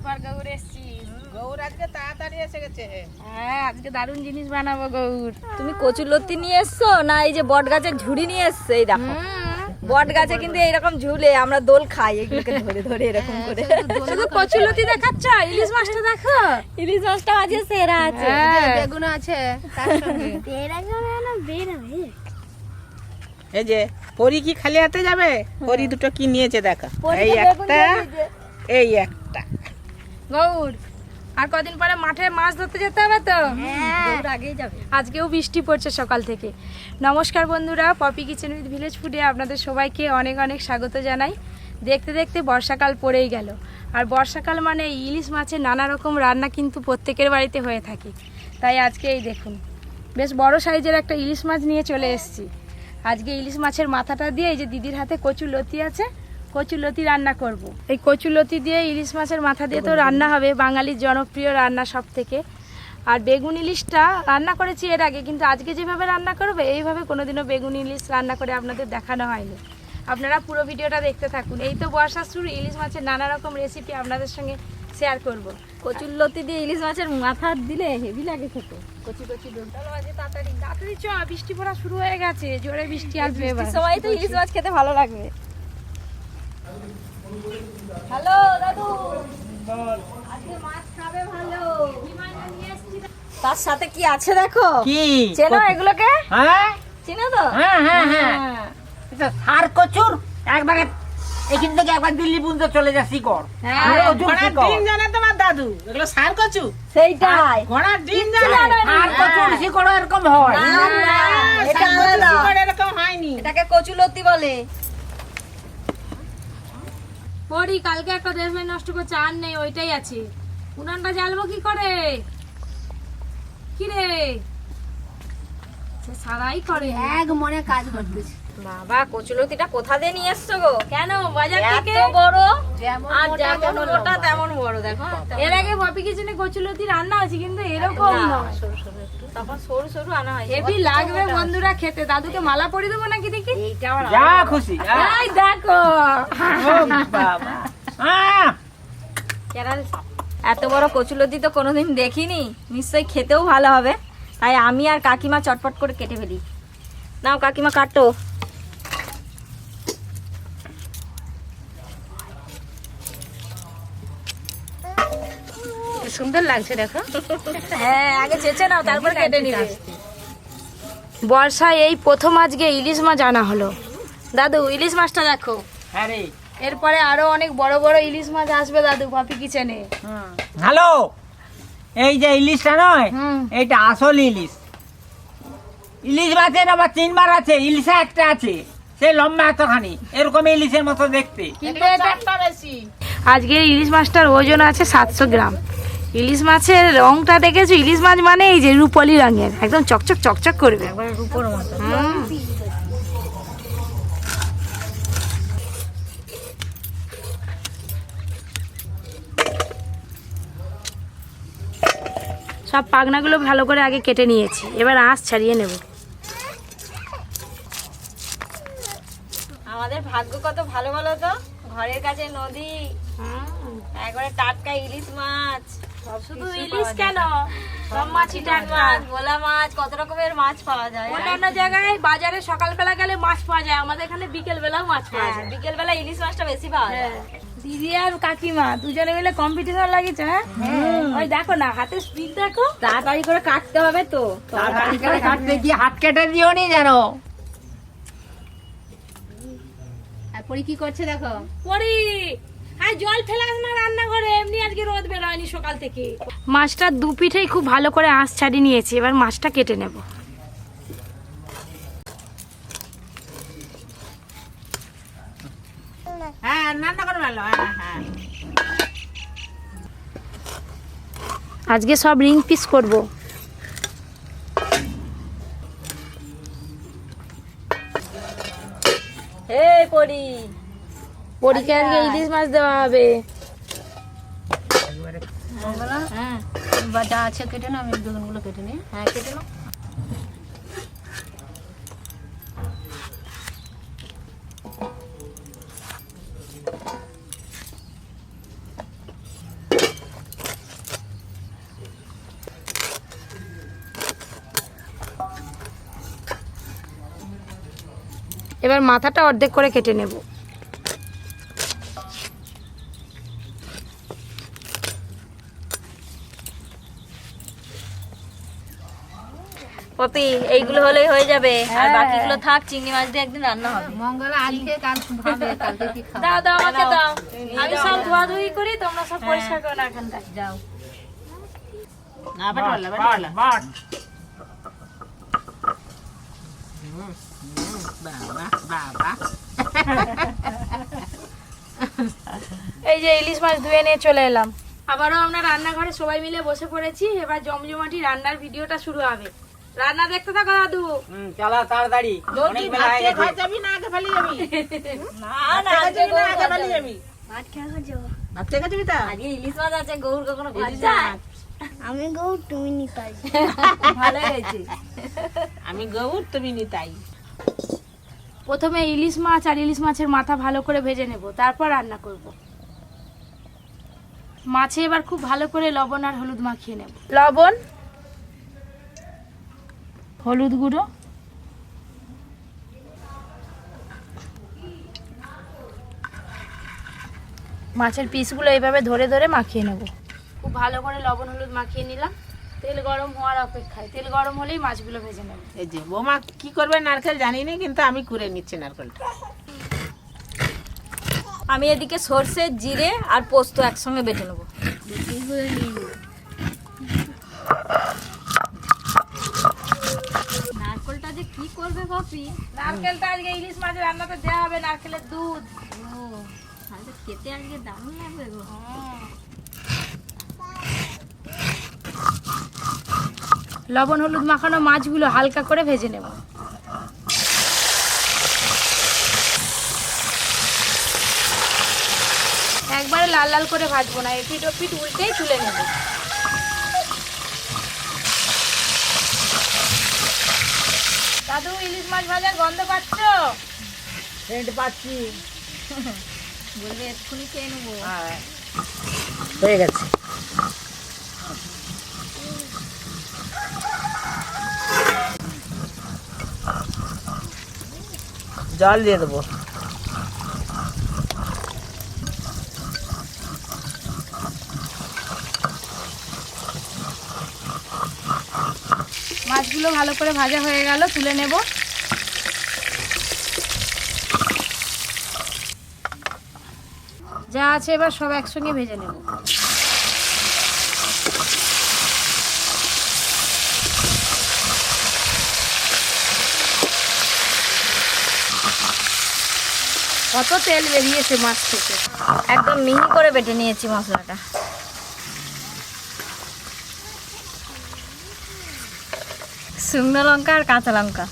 পর গৌর এসেছিস। গৌর আজকে তাড়াতাড়ি এসে গেছে। হ্যাঁ, আজকে দারুণ জিনিস বানাবো গৌর। তুমি কচুলতি নিয়ে এসছো না এই যে বট গাছের ঝুড়ি নিয়ে এসছো? এই দেখো বট গাছে কিন্তু এইরকম ঝুলে আমরা দোল খাই, এগুলোকে ধরে ধরে এরকম করে। শুধু কচুলতি দেখাচ্ছ, ইলিশ মাছটা দেখো। ইলিশ মাছটা আজকে সেরা আছে, বেগুন আছে তার সঙ্গে। এই যে পরি কি খালি হাতে যাবে? পরি দুটো কি নিয়েছে দেখা, এই একটা এই একটা। গৌর, আর কদিন পরে মাঠে মাছ ধরতে যেতে হবে তো। গৌর আগেই যাবে। আজকেও বৃষ্টি পড়ছে সকাল থেকে। নমস্কার বন্ধুরা, পপি কিচেন উইথ ভিলেজ ফুডে আপনাদের সবাইকে অনেক অনেক স্বাগত জানাই। দেখতে দেখতে বর্ষাকাল পড়েই গেল, আর বর্ষাকাল মানে ইলিশ মাছের নানা রকম রান্না কিন্তু প্রত্যেকের বাড়িতে হয়ে থাকে। তাই আজকে এই দেখুন, বেশ বড় সাইজের একটা ইলিশ মাছ নিয়ে চলে এসেছি। আজকে ইলিশ মাছের মাথাটা দিয়ে এই যে দিদির হাতে কচুলতি আছে, কচুলতি রান্না করব। এই কচুলতি দিয়ে ইলিশ মাছের মাথা দিয়ে তো রান্না হবে, বাঙালির জনপ্রিয় রান্না সব থেকে। আর বেগুন ইলিশটা রান্না করেছি এর আগে, কিন্তু আজকে যেভাবে রান্না করবে এইভাবে কোনোদিনও বেগুন ইলিশ রান্না করে আপনাদের দেখানো হয়নি। আপনারা পুরো ভিডিওটা দেখতে থাকুন। এই তো বর্ষার শুরু, ইলিশ মাছের নানা রকম রেসিপি আপনাদের সঙ্গে শেয়ার করব। কচুলতি দিয়ে ইলিশ মাছের মাথা দিলে হেভি লাগে খেতে। কচি কচি ডোল। চলো আজকে তাড়াতাড়ি তাড়াতাড়ি চ, বৃষ্টি পড়া শুরু হয়ে গেছে, জোরে বৃষ্টি আসবে এবার। সবাই তো ইলিশ মাছ খেতে ভালো লাগবে। হ্যালো দাদু, আজকে মাছ খাবে ভালো। তার সাথে কি আছে দেখো। কি চেনো এগুলোকে? হ্যাঁ চেনো তো? হ্যাঁ হ্যাঁ হ্যাঁ, এটা সার কচুর। একবারে এখান থেকে একবার দিল্লি পর্যন্ত চলে যাচ্ছি কর। ঘোড়ার ডিম জানে তোমার দাদু, এগুলো সার কচু। সেইটাই ঘোড়ার ডিম জানে, সার কচুর শিকড় এরকম হয়। না, না, এটা আলাদা। শিকড় এরকম হয়নি। এটাকে কচুলতি বলে। পরি কালকে একটা দেশ নষ্ট করছে, আর নেই, ওইটাই আছে। উনানটা জ্বালবো কি করে? কি রে, সে সারাই করে, এক মনে কাজ করতেছে। বাবা, কচুলতিটা কোথা দিয়ে নিয়ে এসছো গো? কেন বাজার থেকে? এত বড়, আর মোটা, যেমন যেমন মোটা লম্বা। তেমন বড়। দেখো এর আগে পপি কিচেনে কচুলতি রান্না হয়েছে, কিন্তু এরকম নয়। তখন সরু সরু আনা হয়। হেভি লাগবে বন্ধুরা খেতে। দাদুকে মালা পরিয়ে দেবো নাকি দেখি? এইটা আমার যা খুশি। এই দেখো, ও বাবা, এত বড় কচুলতি তো কোনোদিন দেখিনি, নিশ্চয়ই খেতেও ভালো হবে। তাই আমি আর কাকিমা চটপট করে কেটে ফেলি। নাও কাকিমা, কাটো। সুন্দর লাগছে দেখো। হ্যাঁ, আগে চেঁচে নাও, তারপর কেটে নিবে। বর্ষায় এই প্রথম আজকে ইলিশ মাছ আনা হলো। দাদু, ইলিশ মাছটা দেখো। হ্যাঁ রে। এরপরে আরো অনেক বড় বড় ইলিশ মাছ আসবে দাদু পপি কিচেনে। হ্যালো, এই যে ইলিশটা নয়, হুম। এইটা আসল ইলিশ। ইলিশ মাছের আবার তিনবার আছে, ইলিশা একটা আছে, সে লম্বা এতখানি, এরকম ইলিশের মতো দেখতে। কিন্তু আজকের ইলিশ মাছটার ওজন আছে 700 গ্রাম। ইলিশ মাছের রংটা দেখেছো? ইলিশ মাছ মানে এই যে রূপলি রঙের, একদম চকচক চকচক করবে। রূপোর মতো। হুম। সব পাখনাগুলো ভালো করে আগে কেটে নিয়েছি, এবার আঁশ ছাড়িয়ে নেব। আমাদের ভাগ্য কত ভালো বলো তো, ঘরের কাছে নদী, একবারে টাটকা ইলিশ মাছ। শুধু ইলিশ কেন, সব মাছই টাটকা। মাছ, ভোলা মাছ, কত রকমের মাছ পাওয়া যায়। অন্যান্য জায়গায় বাজারে সকালবেলা গেলে মাছ পাওয়া যায়, আমাদের এখানে বিকেল বেলাও মাছ পাওয়া যায়। বিকেল বেলা ইলিশ মাছটা বেশি পাওয়া যায়। দিদি আর কাকিমা দুজনে মিলে কম্পিটিশন লাগিয়েছে। হ্যাঁ, ওই দেখো না, হাতে স্পিড দেখো। তাড়াতাড়ি করে কাটতে হবে তো। তাড়াতাড়ি করে কাটতে গিয়ে হাত কেটে দিও নি যেন। পরি কি করছে দেখো। পরি, আর জল ফেলাস না রান্নাঘরে, এমনি আজকে রোদ বেরোয়নি সকাল থেকে। মাছটা দু পিঠেই খুব ভালো করে আঁশ ছাড়িয়ে নিয়েছি, এবার মাছটা কেটে নেব। হ্যাঁ, রান্না করে ভালো। হ্যাঁ হ্যাঁ, আজকে সব রিং পিস করব। হে পরি, পরীকে আজকে ইলিশ মাছ দেওয়া হবে। হ্যাঁ বাটা আছে, কেটে না, আমি বেগুনগুলো কেটে নিই। হ্যাঁ, কেটে নাও। এবার মাথাটা অর্ধেক করে কেটে নেব। পপি এইগুলো হলেই হয়ে যাবে, আর বাকিগুলো থাক, চিংড়ি মাছ দিয়ে একদিন রান্না হবে। মঙ্গলা আজকে কাল ভাবে কালকে কি খাবো? দাও দাও আমাকে দাও, আমি সব ধোয়াধুয়ি করি, তোমরা সব পরিষ্কার করো না এখানটায়। যাও। না বাটওয়ালা বাটওয়ালা বাট। বাবা বাবা। এই যে ইলিশ মাছ ধুয়ে নিয়ে চলে এলাম। আবারও আমরা রান্নাঘরে সবাই মিলে বসে পড়েছি। এবার জমজমাটি রান্নার ভিডিওটা শুরু হবে। রান্না দেখতে থাকো দাদু। চলো তাড়াতাড়ি, অনেক বেলা হয়ে গেছে। ভাত যাবি না আগে ফেলে যাবি? না না আগে ফেলে যাবি। ভাত খাওয়া যাবো। ভাত খেয়ে যাবি তা? আজকে ইলিশ মাছ আছে, গৌর কখনো ভাত যায়? আমি গৌর তুমি নিতাই। ভালো হয়েছে। আমি গৌর তুমি নিতাই। প্রথমে ইলিশ মাছ আর ইলিশ মাছের মাথা ভালো করে ভেজে নেব, তারপর রান্না করব। মাছে এবার খুব ভালো করে লবণ আর হলুদ মাখিয়ে নেব। লবণ, হলুদ গুঁড়ো, মাছের পিসগুলো এইভাবে ধরে ধরে মাখিয়ে নেব। খুব ভালো করে লবণ হলুদ মাখিয়ে নিলাম। তেল গরম হওয়ার অপেক্ষায়, তেল গরম হলেই মাছগুলো ভেজে নেব। এই যে বৌমা কি করবে নারকেল জানি না, কিন্তু আমি করে নিচ্ছি নারকেলটা। আমি এদিকে সর্ষে, জিরে আর পোস্ত একসঙ্গে বেটে নেবো। নারকেলটা যে কি করবে পপি? নারকেলটা আজকে ইলিশ মাছের রান্নাতে দেওয়া হবে, নারকেলের দুধ। ও, তাহলে খেতে আজকে দারুণ লাগবে গো। লবণ হলুদ মাখানো মাছগুলো হালকা করে ভেজে নেব। একবারে লাল লাল করে ভাজবো না, এপিট ওপিট উল্টেই তুলে নেব। দাদু, ইলিশ মাছ ভাজার গন্ধ পাচ্ছ? সেন্ট পাচ্ছি। বলবে এক্ষুনি খেয়ে নেবো। হয়ে গেছে। জল দিয়ে দেবো। মাছগুলো ভালো করে ভাজা হয়ে গেল, তুলে নেব। যা আছে এবার সব একসঙ্গে ভেজে নেব। কত তেল বেরিয়েছে মাছ থেকে। একদম মিহি করে বেটে নিয়েছি মশলাটা। শুকনো লঙ্কা আর কাঁচা লঙ্কা।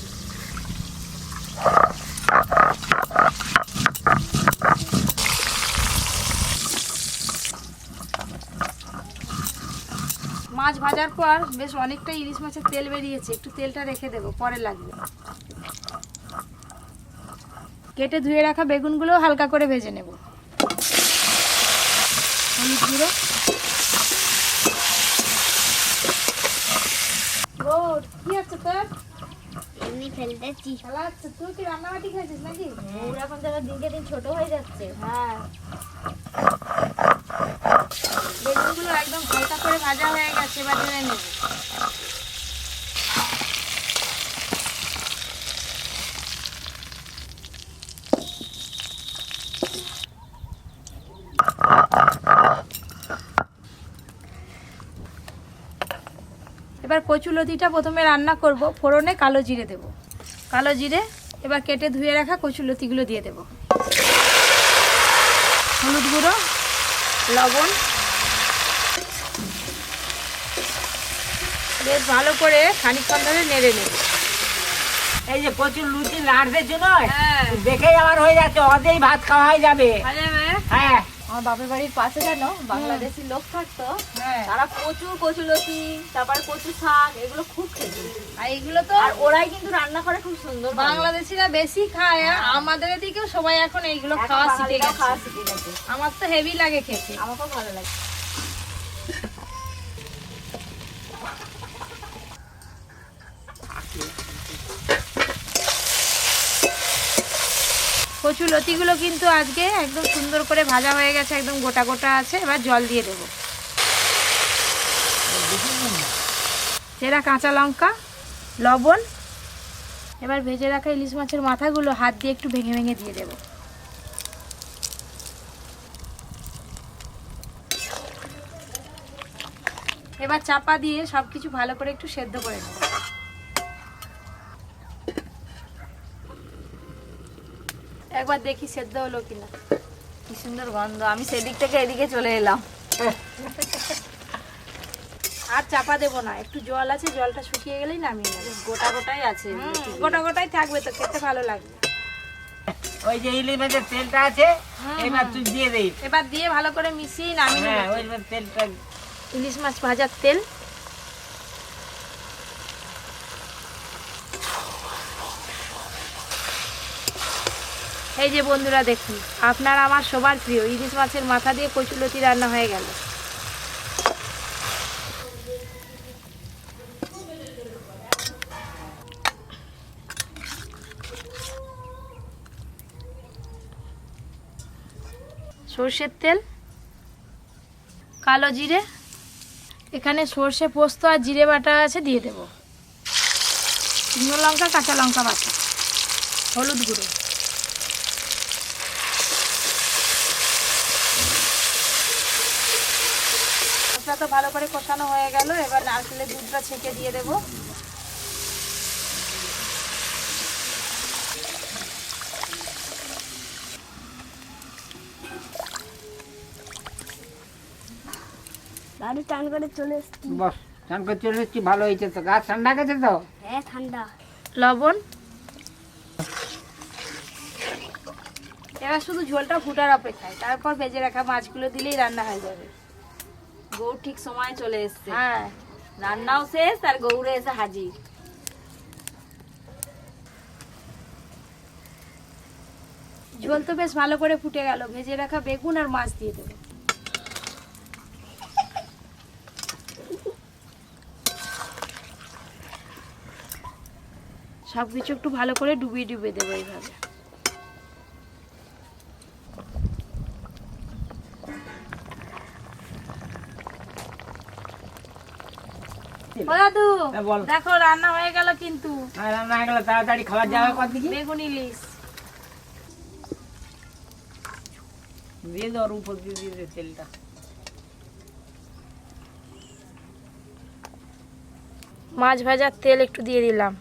মাছ ভাজার পর বেশ অনেকটা ইলিশ মাছের তেল বেরিয়েছে, একটু তেলটা রেখে দেবো, পরে লাগবে। কেটে ধুয়ে রাখা বেগুনগুলো হালকা করে ভেজে নেব। হলুদ গুঁড়ো, কি আছে তোর? এমনি ফেলতেছি। খেলা হচ্ছে। তুই কি রান্নাবাটি খেয়েছিস নাকি? ওরা এখন যেন দিনকে দিন ছোট হয়ে যাচ্ছে। হ্যাঁ, বেগুনগুলো একদম হালকা করে ভাজা হয়ে গেছে, এবার ঢেলে নেব। এবার কচুলতিটা প্রথমে রান্না করব। ফোড়নে কালো জিরে দেব। কালো জিরে, এবার কেটে ধুয়ে রাখা কচুলতিগুলো দিয়ে দেব। হলুদ গুঁড়ো, লবণ, বেশ ভালো করে খানিকক্ষণ ধরে নেড়ে নেব। এই যে কচুর লুচি নাড়তে জন্য হ্যাঁ, দেখেই আমার হয়ে যাচ্ছে, অদেই ভাত খাওয়া হয়ে যাবে। হ্যাঁ, আমার বাপের বাড়ির পাশে জানো বাংলাদেশি লোক থাকতো, হ্যাঁ, তারা প্রচুর কচুলতি, তারপর কচু শাক এগুলো খুব খেত। আর এগুলো তো আর ওরাই কিন্তু রান্না করে খুব সুন্দর। বাংলাদেশিরা বেশি খায়, আর আমাদের এদিকেও সবাই এখন এইগুলো খাওয়া শিখে গেছে। খাওয়া শিখে গেছে। আমার তো হেভি লাগে খেতে। আমাকেও ভালো লাগে। কচু লতিগুলো কিন্তু আজকে একদম সুন্দর করে ভাজা হয়ে গেছে, একদম গোটা গোটা আছে। এবার জল দিয়ে দেবো, চেরা কাঁচা লঙ্কা, লবণ। এবার ভেজে রাখা ইলিশ মাছের মাথাগুলো হাত দিয়ে একটু ভেঙে ভেঙে দিয়ে দেবো। এবার চাপা দিয়ে সবকিছু ভালো করে একটু সেদ্ধ করে নেব। একবার দেখি সেদ্ধ হলো কিনা। কি সুন্দর গন্ধ, আমি সেদিক থেকে এদিকে চলে এলাম। আর চাপা দেবো না, একটু জল আছে, জলটা শুকিয়ে গেলেই নামিয়ে নেবো। গোটা গোটাই আছে। গোটা গোটাই থাকবে তো, খেতে ভালো লাগবে। ওই যে ইলিশ মাছের তেলটা আছে, এবার তুই দিয়ে দে। এবার দিয়ে ভালো করে মিশিয়ে নামিয়ে হ্যাঁ, নেবো। ওই তেলটা ইলিশ মাছ ভাজার তেল। এই যে বন্ধুরা দেখুন, আপনার আমার সবার প্রিয় ইলিশ মাছের মাথা দিয়ে কচুলতি রান্না হয়ে গেল। সর্ষের তেল, কালো জিরে, এখানে সর্ষে পোস্ত আর জিরে বাটা আছে, দিয়ে দেব। শুকনো লঙ্কা, কাঁচা লঙ্কা বাটা, হলুদ গুঁড়ো। মশলা তো ভালো করে কষানো হয়ে গেল। এবার নারকেলের দুধটা ছেঁকে দিয়ে দেবো। দাদু চান করে চলে এসছি। বস, স্নান করে চলে এসেছি, ভালো হয়েছে তো। গাছ ঠান্ডা গেছে তো? হ্যাঁ ঠান্ডা। লবণ। এবার শুধু ঝোলটা ফুটার অপেক্ষায়, তারপর ভেজে রাখা মাছগুলো দিলেই রান্না হয়ে যাবে। গৌর ঠিক সময় চলে এসছে। হ্যাঁ, রান্নাও শেষ আর গৌরে এসে হাজির। ঝোল তো বেশ ভালো করে ফুটে গেল। ভেজে রাখা বেগুন আর মাছ দিয়ে দেবো। সবকিছু একটু ভালো করে ডুবিয়ে ডুবিয়ে দেবো এইভাবে। ও দাদু, হ্যাঁ, বল। দেখো রান্না হয়ে গেল কিন্তু। আর রান্না হয়ে গেল, তাড়াতাড়ি খাবার যাওয়া কর দেখি। বেগুন ইলিশ দিয়ে দে, ওর উপর দিয়ে দিয়ে দে তেলটা। মাছ ভাজার তেল একটু দিয়ে দিলাম।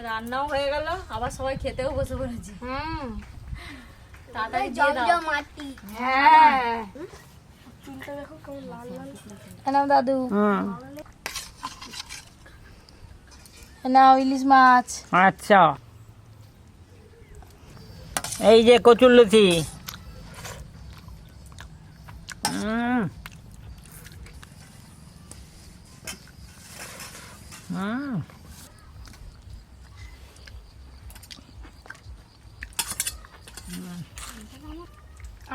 রান্নাও হয়ে গেল, আবার সবাই খেতেও বসে পড়েছি। তাড়াতাড়ি দিয়ে দাও। জমজম মাটি। হ্যাঁ, চুলটা দেখো কেমন লাল লাল। নাও দাদু, নাও ইলিশ মাছ। আচ্ছা, এই যে কচুরলতি।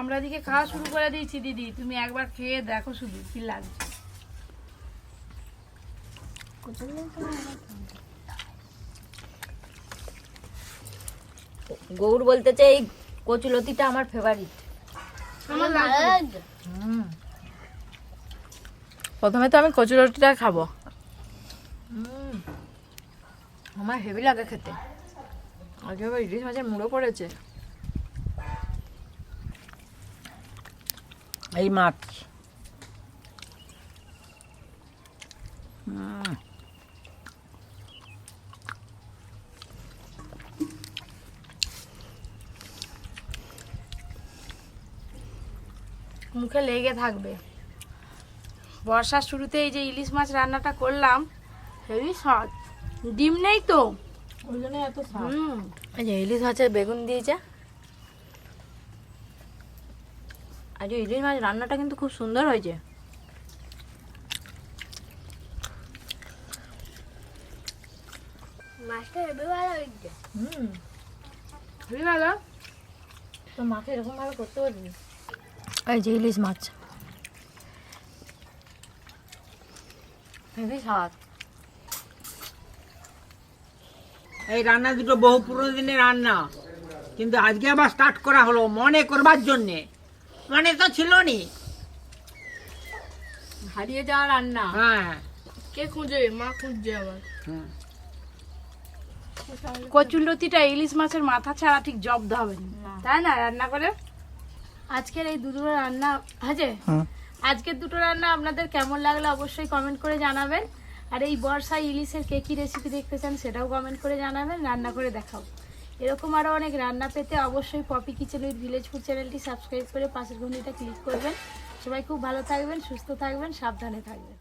আমরা এদিকে খাওয়া শুরু করে দিয়েছি দিদি, তুমি একবার খেয়ে দেখো শুধু কি লাগছে। গৌর বলতে চাই এই কচুলতিটা আমার ফেভারিট। আমার ভালো লাগছে। প্রথমে তো আমি কচুরটিটা খাবো। আমার হেভি লাগে খেতে। আজকে আবার ইলিশ মাছের মুড়ো পড়েছে। এই মাছ। মুখে লেগে থাকবে। বর্ষার শুরুতে এই যে ইলিশ মাছ রান্নাটা করলাম, হেভি স্বাদ। ডিম নেই তো, ওই জন্য এত স্বাদ। এই যে ইলিশ মাছের বেগুন দিয়েছে। আজ ইলিশ মাছ রান্নাটা কিন্তু খুব সুন্দর হয়েছে। মাছটা হেবি ভালো লাগছে। হেভি ভালো। তো মাকে এরকম ভাবে করতে পারবি? এই যে ইলিশ মাছ, হেভি স্বাদ। এই রান্না দুটো বহু পুরনো দিনের রান্না, কিন্তু আজকে আবার স্টার্ট করা হলো মনে করবার জন্যে। মনে তো ছিল নি। হারিয়ে যাওয়া রান্না। হ্যাঁ কে খুঁজে? মা খুঁজছে আবার। হ্যাঁ। কচুরলতিটা ইলিশ মাছের মাথা ছাড়া ঠিক জব্দ হবে না, তাই না? রান্না করে আজকের এই দুটো রান্না হাজে আজকের দুটো রান্না আপনাদের কেমন লাগলো অবশ্যই কমেন্ট করে জানাবেন। আর এই বর্ষায় ইলিশের কে কি রেসিপি দেখতে চান সেটাও কমেন্ট করে জানাবেন, রান্না করে দেখাবো। এরকম আরও অনেক রান্না পেতে অবশ্যই Poppy kitchen with village food চ্যানেলটি সাবস্ক্রাইব করে পাশের ঘন্টিটা ক্লিক করবেন। সবাই খুব ভালো থাকবেন, সুস্থ থাকবেন, সাবধানে থাকবেন।